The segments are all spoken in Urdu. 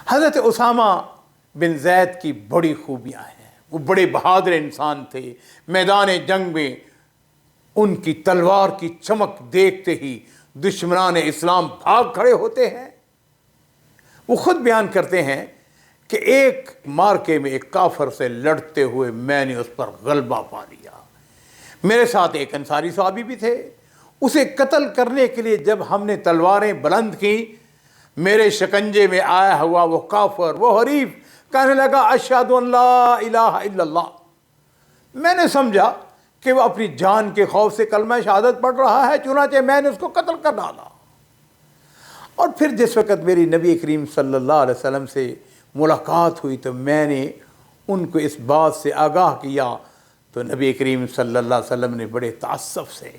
حضرت اسامہ بن زید کی بڑی خوبیاں ہیں، وہ بڑے بہادر انسان تھے۔ میدان جنگ میں ان کی تلوار کی چمک دیکھتے ہی دشمنان اسلام بھاگ کھڑے ہوتے ہیں۔ وہ خود بیان کرتے ہیں کہ ایک مارکے میں ایک کافر سے لڑتے ہوئے میں نے اس پر غلبہ پا لیا۔ میرے ساتھ ایک انصاری صحابی بھی تھے، اسے قتل کرنے کے لیے جب ہم نے تلواریں بلند کی، میرے شکنجے میں آیا ہوا وہ کافر، وہ حریف کہنے لگا اشہد ان لا الہ الا اللہ۔ میں نے سمجھا کہ وہ اپنی جان کے خوف سے کلمہ شہادت پڑھ رہا ہے، چنانچہ میں نے اس کو قتل کر ڈالا۔ اور پھر جس وقت میری نبی کریم صلی اللہ علیہ وسلم سے ملاقات ہوئی تو میں نے ان کو اس بات سے آگاہ کیا، تو نبی کریم صلی اللہ علیہ وسلم نے بڑے تعصب سے،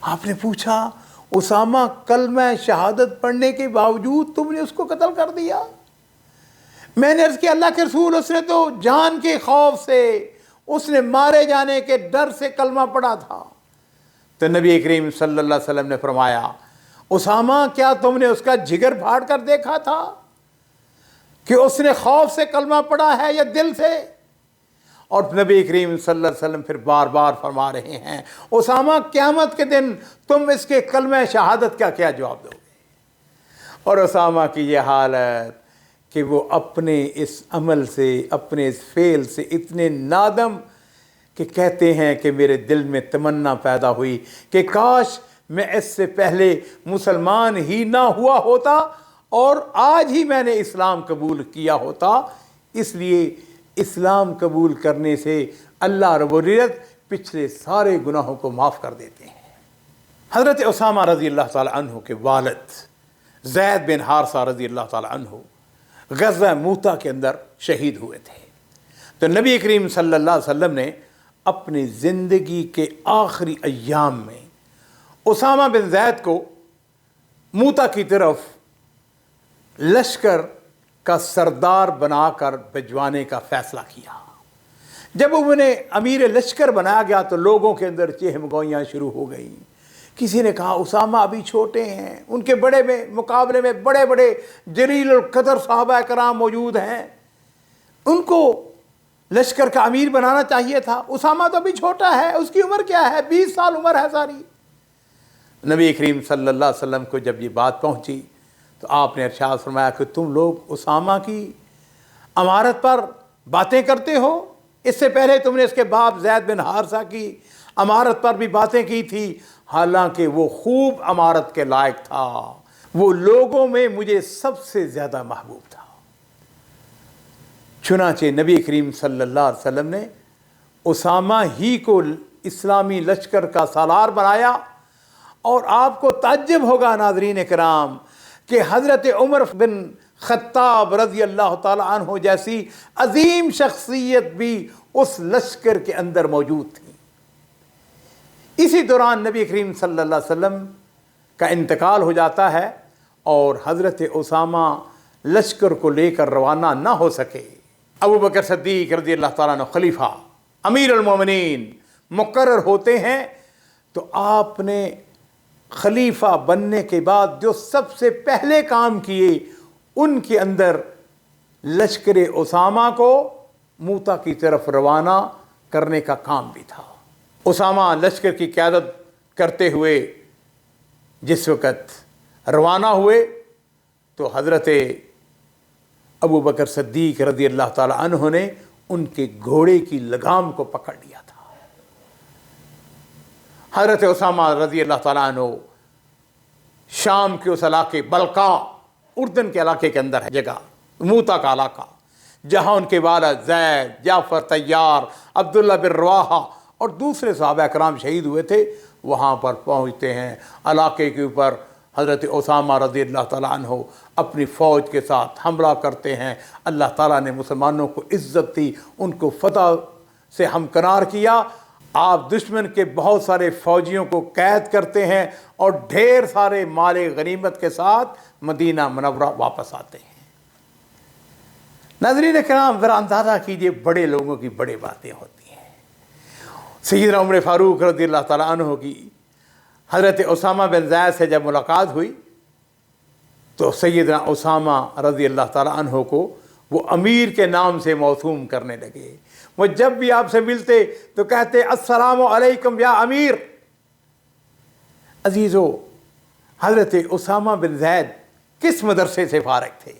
آپ نے پوچھا اسامہ کلمہ شہادت پڑھنے کے باوجود تم نے اس کو قتل کر دیا؟ میں نے عرض کیا اللہ کے رسول، اس نے تو جان کے خوف سے، اس نے مارے جانے کے ڈر سے کلمہ پڑھا تھا۔ تو نبی کریم صلی اللہ علیہ وسلم نے فرمایا اسامہ کیا تم نے اس کا جگر پھاڑ کر دیکھا تھا کہ اس نے خوف سے کلمہ پڑھا ہے یا دل سے؟ اور نبی کریم صلی اللہ علیہ وسلم پھر بار بار فرما رہے ہیں اسامہ قیامت کے دن تم اس کے کلمہ شہادت کا کیا جواب دو گے؟ اور اسامہ کی یہ حالت کہ وہ اپنے اس عمل سے، اپنے اس فعل سے اتنے نادم کہ کہتے ہیں کہ میرے دل میں تمنا پیدا ہوئی کہ کاش میں اس سے پہلے مسلمان ہی نہ ہوا ہوتا اور آج ہی میں نے اسلام قبول کیا ہوتا۔ اس لیے اسلام قبول کرنے سے اللہ رب العزت پچھلے سارے گناہوں کو معاف کر دیتے ہیں۔ حضرت اسامہ رضی اللہ تعالی عنہ کے والد زید بن حارثہ رضی اللہ تعالی عنہ غزوہ موتا کے اندر شہید ہوئے تھے۔ تو نبی کریم صلی اللہ علیہ وسلم نے اپنی زندگی کے آخری ایام میں اسامہ بن زید کو موتا کی طرف لشکر کا سردار بنا کر بھجوانے کا فیصلہ کیا۔ جب انہیں امیر لشکر بنایا گیا تو لوگوں کے اندر چہم گوئیاں شروع ہو گئیں۔ کسی نے کہا اسامہ ابھی چھوٹے ہیں، ان کے بڑے میں مقابلے میں بڑے بڑے جلیل القدر صحابہ کرام موجود ہیں، ان کو لشکر کا امیر بنانا چاہیے تھا۔ اسامہ تو ابھی چھوٹا ہے، اس کی عمر کیا ہے، 20 سال عمر ہے ساری۔ نبی کریم صلی اللہ علیہ وسلم کو جب یہ بات پہنچی تو آپ نے ارشاد فرمایا کہ تم لوگ اسامہ کی امارت پر باتیں کرتے ہو، اس سے پہلے تم نے اس کے باپ زید بن حارثہ کی امارت پر بھی باتیں کی تھی، حالانکہ وہ خوب امارت کے لائق تھا، وہ لوگوں میں مجھے سب سے زیادہ محبوب تھا۔ چنانچہ نبی کریم صلی اللہ علیہ وسلم نے اسامہ ہی کو اسلامی لشکر کا سالار بنایا۔ اور آپ کو تعجب ہوگا ناظرین کرام کہ حضرت عمر بن خطاب رضی اللہ تعالی عنہ جیسی عظیم شخصیت بھی اس لشکر کے اندر موجود تھی۔ اسی دوران نبی کریم صلی اللہ علیہ وسلم کا انتقال ہو جاتا ہے اور حضرت اسامہ لشکر کو لے کر روانہ نہ ہو سکے۔ ابو بکر صدیق رضی اللہ تعالیٰ عنہ خلیفہ امیر المومنین مقرر ہوتے ہیں، تو آپ نے خلیفہ بننے کے بعد جو سب سے پہلے کام کیے ان کے اندر لشکر اسامہ کو موتا کی طرف روانہ کرنے کا کام بھی تھا۔ اسامہ لشکر کی قیادت کرتے ہوئے جس وقت روانہ ہوئے تو حضرت ابو بکر صدیق رضی اللہ تعالی عنہ نے ان کے گھوڑے کی لگام کو پکڑ لیا تھا۔ حضرت اسامہ رضی اللہ تعالیٰ عنہ شام کے اس علاقے بلقا، اردن کے علاقے کے اندر ہے جگہ موتا کا علاقہ، جہاں ان کے والد زید، جعفر طیار، عبداللہ بن رواحہ اور دوسرے صحابہ کرام شہید ہوئے تھے، وہاں پر پہنچتے ہیں۔ علاقے کے اوپر حضرت اسامہ رضی اللہ تعالیٰ عنہ اپنی فوج کے ساتھ حملہ کرتے ہیں۔ اللہ تعالیٰ نے مسلمانوں کو عزت دی، ان کو فتح سے ہمکنار کیا۔ آپ دشمن کے بہت سارے فوجیوں کو قید کرتے ہیں اور ڈھیر سارے مال غنیمت کے ساتھ مدینہ منورہ واپس آتے ہیں۔ ناظرین کرام ذرا اندازہ کیجئے، بڑے لوگوں کی بڑے باتیں ہوتی ہیں۔ سیدنا عمر فاروق رضی اللہ تعالیٰ عنہ کی حضرت اسامہ بن زید سے جب ملاقات ہوئی تو سیدنا اسامہ رضی اللہ تعالیٰ عنہ کو وہ امیر کے نام سے موسوم کرنے لگے۔ وہ جب بھی آپ سے ملتے تو کہتے السلام علیکم یا امیر۔ عزیزو، حضرت اسامہ بن زید کس مدرسے سے فارغ تھے؟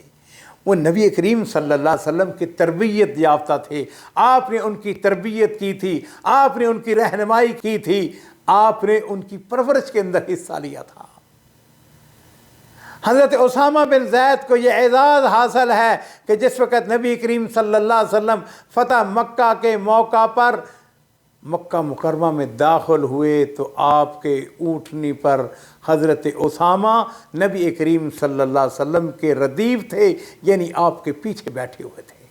وہ نبی کریم صلی اللہ علیہ وسلم کی تربیت یافتہ تھے۔ آپ نے ان کی تربیت کی تھی، آپ نے ان کی رہنمائی کی تھی، آپ نے ان کی پرورش کے اندر حصہ لیا تھا۔ حضرت اسامہ بن زید کو یہ اعزاز حاصل ہے کہ جس وقت نبی کریم صلی اللہ علیہ وسلم فتح مکہ کے موقع پر مکہ مکرمہ میں داخل ہوئے تو آپ کے اونٹنی پر حضرت اسامہ نبی کریم صلی اللہ علیہ وسلم کے ردیف تھے، یعنی آپ کے پیچھے بیٹھے ہوئے تھے۔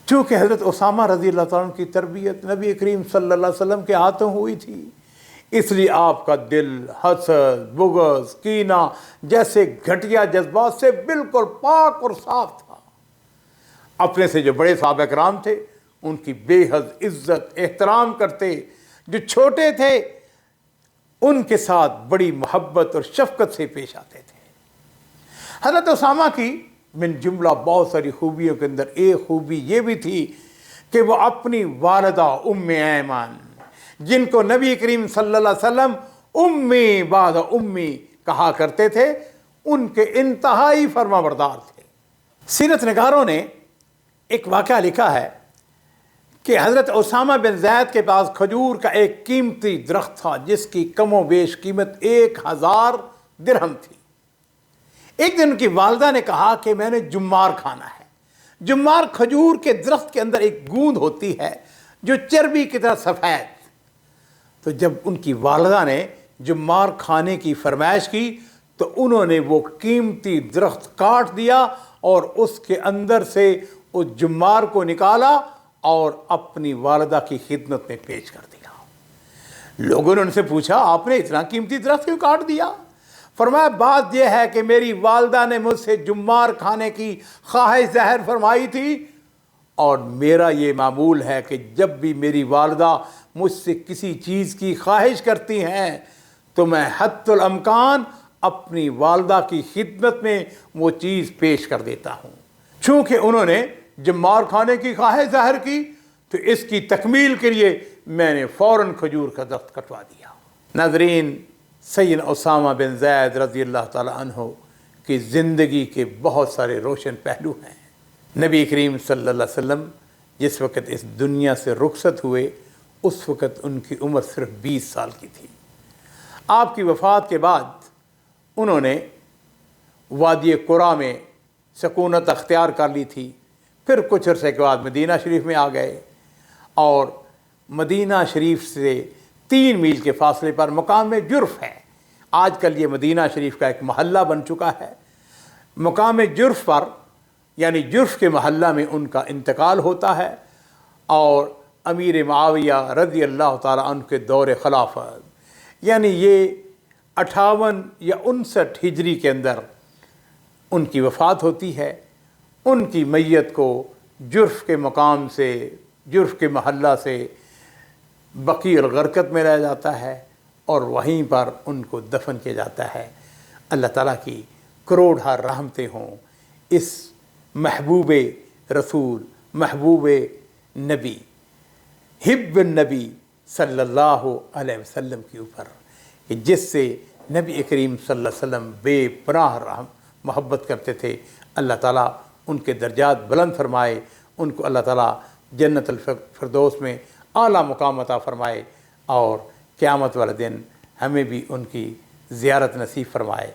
چونکہ حضرت اسامہ رضی اللہ تعالیٰ عنہ کی تربیت نبی کریم صلی اللہ علیہ وسلم کے ہاتھوں ہوئی تھی، اس لیے آپ کا دل حسد، بغض، کینہ جیسے گھٹیا جذبات سے بالکل پاک اور صاف تھا۔ اپنے سے جو بڑے صحابہ کرام تھے ان کی بے حد عزت احترام کرتے، جو چھوٹے تھے ان کے ساتھ بڑی محبت اور شفقت سے پیش آتے تھے۔ حضرت اسامہ کی من جملہ بہت ساری خوبیوں کے اندر ایک خوبی یہ بھی تھی کہ وہ اپنی والدہ ام ایمان، جن کو نبی کریم صلی اللہ علیہ وسلم امی بعد امی کہا کرتے تھے، ان کے انتہائی فرما بردار تھے۔ سیرت نگاروں نے ایک واقعہ لکھا ہے کہ حضرت اسامہ بن زید کے پاس کھجور کا ایک قیمتی درخت تھا جس کی کم و بیش قیمت 1000 درہم تھی۔ ایک دن ان کی والدہ نے کہا کہ میں نے جمار کھانا ہے۔ جمار کھجور کے درخت کے اندر ایک گوند ہوتی ہے جو چربی کی طرح سفید۔ تو جب ان کی والدہ نے جمار کھانے کی فرمائش کی تو انہوں نے وہ قیمتی درخت کاٹ دیا اور اس کے اندر سے اس جمار کو نکالا اور اپنی والدہ کی خدمت میں پیش کر دیا۔ لوگوں نے ان سے پوچھا آپ نے اتنا قیمتی درخت کیوں کاٹ دیا؟ فرمایا بات یہ ہے کہ میری والدہ نے مجھ سے جمار کھانے کی خواہش ظاہر فرمائی تھی، اور میرا یہ معمول ہے کہ جب بھی میری والدہ مجھ سے کسی چیز کی خواہش کرتی ہیں تو میں حد الامکان اپنی والدہ کی خدمت میں وہ چیز پیش کر دیتا ہوں۔ چونکہ انہوں نے جمار کھانے کی خواہش ظاہر کی تو اس کی تکمیل کے لیے میں نے فوراً کھجور کا درخت کٹوا دیا۔ ناظرین، سیدنا اسامہ بن زید رضی اللہ تعالی عنہ کی زندگی کے بہت سارے روشن پہلو ہیں۔ نبی کریم صلی اللہ علیہ وسلم جس وقت اس دنیا سے رخصت ہوئے اس وقت ان کی عمر صرف 20 سال کی تھی۔ آپ کی وفات کے بعد انہوں نے وادی قرا میں سکونت اختیار کر لی تھی، پھر کچھ عرصے کے بعد مدینہ شریف میں آ گئے، اور مدینہ شریف سے 3 میل کے فاصلے پر مقام جرف ہے۔ آج کل یہ مدینہ شریف کا ایک محلہ بن چکا ہے۔ مقام جرف پر یعنی جرف کے محلہ میں ان کا انتقال ہوتا ہے، اور امیر معاویہ رضی اللہ تعالیٰ عنہ کے دور خلافت یعنی یہ 58 یا 59 ہجری کے اندر ان کی وفات ہوتی ہے۔ ان کی میت کو جرف کے مقام سے، جرف کے محلہ سے بقیع الغرقد میں لایا جاتا ہے اور وہیں پر ان کو دفن کیا جاتا ہے۔ اللہ تعالیٰ کی کروڑہ رحمتیں ہوں اس محبوب رسول، محبوب نبی، حب النبی صلی اللہ علیہ وسلم کے اوپر، کہ جس سے نبی کریم صلی اللہ علیہ وسلم بے پناہ محبت کرتے تھے۔ اللہ تعالیٰ ان کے درجات بلند فرمائے، ان کو اللہ تعالیٰ جنت الفردوس میں اعلیٰ مقام عطا فرمائے، اور قیامت والے دن ہمیں بھی ان کی زیارت نصیب فرمائے۔